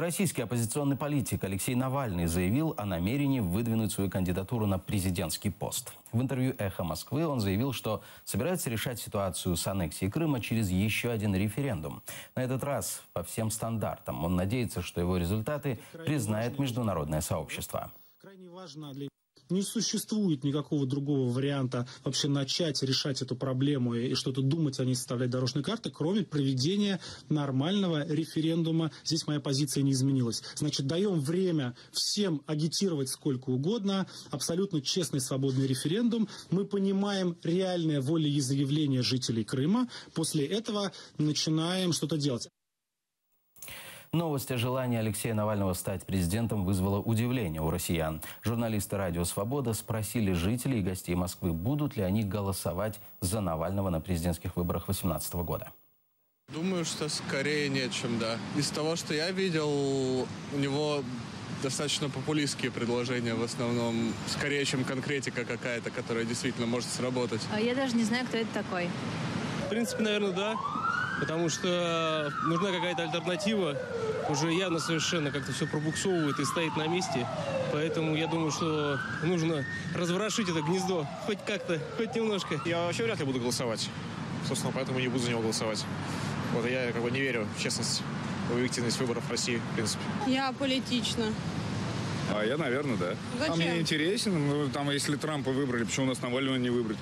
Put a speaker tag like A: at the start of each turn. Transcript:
A: Российский оппозиционный политик Алексей Навальный заявил о намерении выдвинуть свою кандидатуру на президентский пост. В интервью «Эхо Москвы» он заявил, что собирается решать ситуацию с аннексией Крыма через еще один референдум. На этот раз по всем стандартам. Он надеется, что его результаты признает международное сообщество.
B: Не существует никакого другого варианта вообще начать решать эту проблему и что-то думать о ней, составлять дорожные карты, кроме проведения нормального референдума. Здесь моя позиция не изменилась. Значит, даем время всем агитировать сколько угодно. Абсолютно честный, свободный референдум. Мы понимаем реальное волеизъявление жителей Крыма. После этого начинаем что-то делать.
A: Новость о желании Алексея Навального стать президентом вызвала удивление у россиян. Журналисты «Радио Свобода» спросили жителей и гостей Москвы, будут ли они голосовать за Навального на президентских выборах 2018 года.
C: Думаю, что скорее нет, чем да. Из того, что я видел, у него достаточно популистские предложения в основном. Скорее, чем конкретика какая-то, которая действительно может сработать.
D: Я даже не знаю, кто это такой.
E: В принципе, наверное, да. Потому что нужна какая-то альтернатива. Уже явно совершенно как-то все пробуксовывает и стоит на месте. Поэтому я думаю, что нужно разворошить это гнездо. Хоть как-то, хоть немножко.
F: Я вообще вряд ли буду голосовать. Собственно, поэтому не буду за него голосовать. Вот я как бы не верю в честность, в объективность выборов в России, в принципе.
G: Я аполитична.
H: Я, наверное, да.
G: Зачем?
H: А мне интересен. Ну, там, если Трампа выбрали, почему у нас Навального не выбрать?